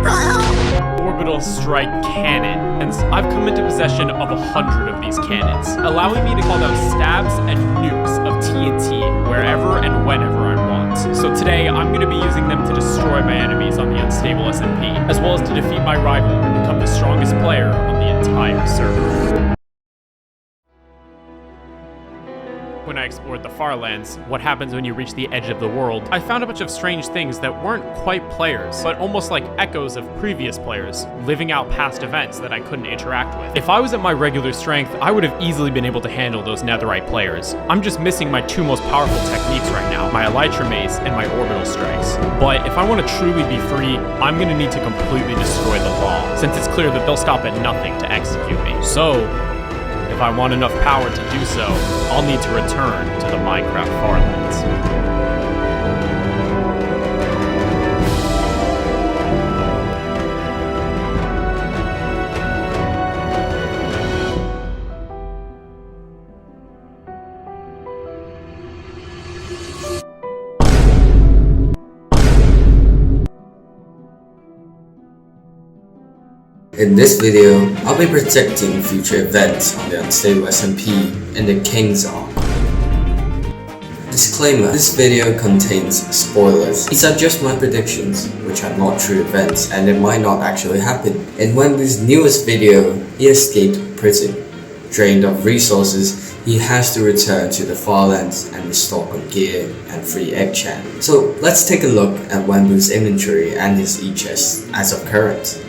Orbital Strike Cannon, and I've come into possession of 100 of these cannons, allowing me to call down stabs and nukes of TNT wherever and whenever I want. So today, I'm going to be using them to destroy my enemies on the Unstable SMP, as well as to defeat my rival and become the strongest player on the entire server. When I explored the Farlands, what happens when you reach the edge of the world, I found a bunch of strange things that weren't quite players, but almost like echoes of previous players, living out past events that I couldn't interact with. If I was at my regular strength, I would have easily been able to handle those netherite players. I'm just missing my two most powerful techniques right now, my Elytra Mace and my Orbital Strikes. But if I want to truly be free, I'm going to need to completely destroy the law, since it's clear that they'll stop at nothing to execute me. So, if I want enough power to do so, I'll need to return to the Minecraft Farlands. In this video, I'll be predicting future events on the Unstable SMP in the King's Arc. Disclaimer, this video contains spoilers. These are just my predictions, which are not true events and it might not actually happen. In Wembu's newest video, he escaped prison. Drained of resources, he has to return to the Farlands and restock on gear and free Eggchan. So let's take a look at Wembu's inventory and his e-chest as of current.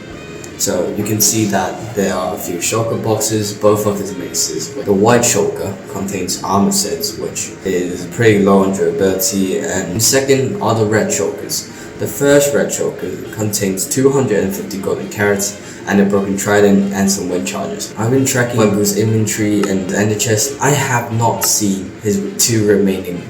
So you can see that there are a few shulker boxes, both of his maces. The white shulker contains armor sets, which is pretty low on durability, and second are the red shulkers. The first red shulker contains 250 golden carrots and a broken trident and some wind charges. I've been tracking Wembu's inventory and in the chest. I have not seen his two remaining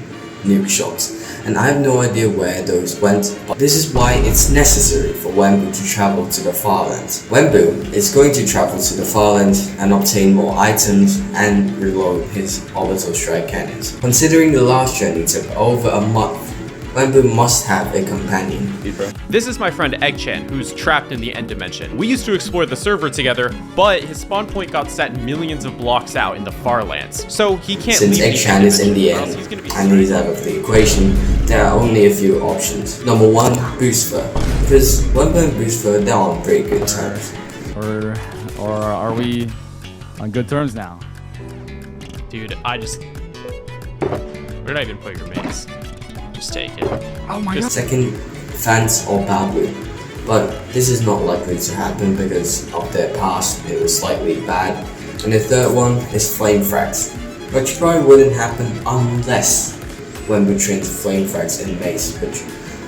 nuke shots, and I have no idea where those went, but this is why it's necessary for Wembu to travel to the Farlands. Wembu is going to travel to the Farlands and obtain more items and reload his Orbital Strike cannons. Considering the last journey took over a month, Wembu must have a companion. This is my friend Eggchan, who's trapped in the end dimension. We used to explore the server together, but his spawn point got set millions of blocks out in the Farlands, so he can't Since leave Eggchan is in the end and he's out of the equation, there are only a few options. Number one, Boostfur, because Wembu and Boostfur, they're on pretty good terms. Or are we on good terms now? Dude, where did I even put your mace? Just take it. Oh my god. Second, Fans or Babu, but this is not likely to happen because of their past, it was slightly bad. And the third one is Flamefrags, which probably wouldn't happen unless Wembu trains Flamefrags in Mace, which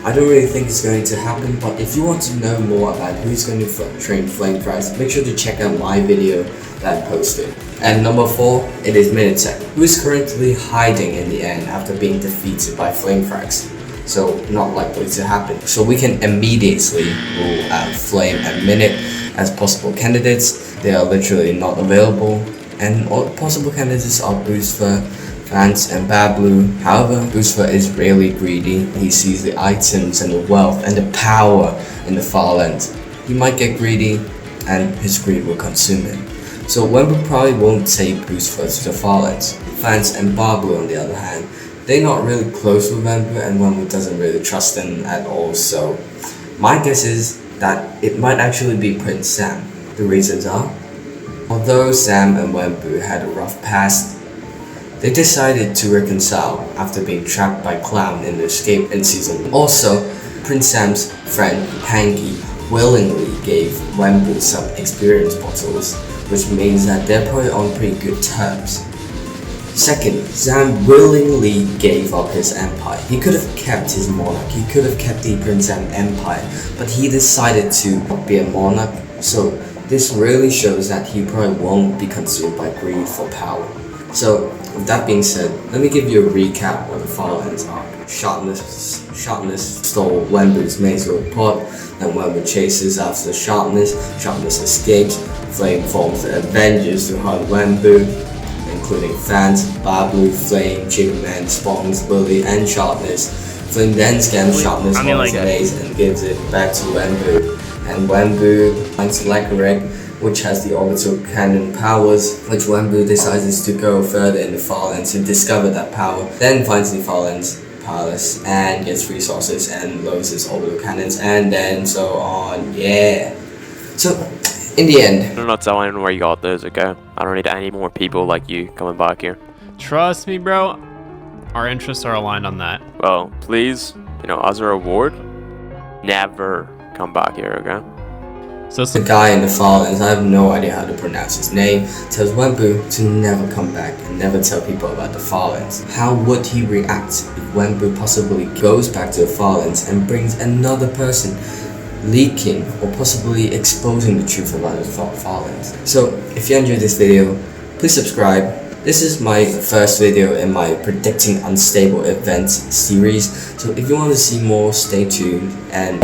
I don't really think is going to happen. But if you want to know more about who's going to train Flamefrags, make sure to check out my video that I posted. And number 4, it is Minitek, who is currently hiding in the end after being defeated by Flamefrags. So not likely to happen. So we can immediately rule out Flame and Minute as possible candidates. They are literally not available. And all possible candidates are Boostfur, Vance and Bablu. However, Boostfur is really greedy. He sees the items and the wealth and the power in the Farlands. He might get greedy and his greed will consume him. So Wembu probably won't take Boostfur to the Farlands. Vance and Bablu on the other hand, they're not really close with Wembu and Wembu doesn't really trust them at all. So my guess is that it might actually be Prince Sam. The reasons are, although Sam and Wembu had a rough past, they decided to reconcile after being trapped by Clown in the escape in season 1. Also, Prince Sam's friend Hanky willingly gave Wembu some experience bottles, which means that they're probably on pretty good terms. Second, Sam willingly gave up his empire. He could have kept his monarch, he could have kept the Prince Sam empire, but he decided to be a monarch, so this really shows that he probably won't be consumed by greed for power. So, with that being said, let me give you a recap of the Farlands arc. Sharpness stole Wembu's mace report, then Wembu chases after Sharpness escapes, Flame forms the Avengers to hunt Wembu, including Fans, Bablu, Flame, Chicken Man, Spawns, Lily, and Sharpness. Flame then scans Sharpness on his mace and gives it back to Wembu, and Wemmbu finds Lakarek, which has the orbital cannon powers, which Wemmbu decides to go further in the Farlands to discover that power, then finds the Farlands palace and gets resources and loads his orbital cannons, and then so on. Yeah. So, in the end, I'm not telling where you got those, okay? I don't need any more people like you coming back here. Trust me, bro. Our interests are aligned on that. Well, please, as a reward, never come back here, okay? So the guy in the Farlands, I have no idea how to pronounce his name, tells Wemmbu to never come back and never tell people about the Farlands. How would he react if Wemmbu possibly goes back to the Farlands and brings another person leaking or possibly exposing the truth about the Farlands? So, if you enjoyed this video, please subscribe. This is my first video in my predicting unstable events series, so if you want to see more, stay tuned and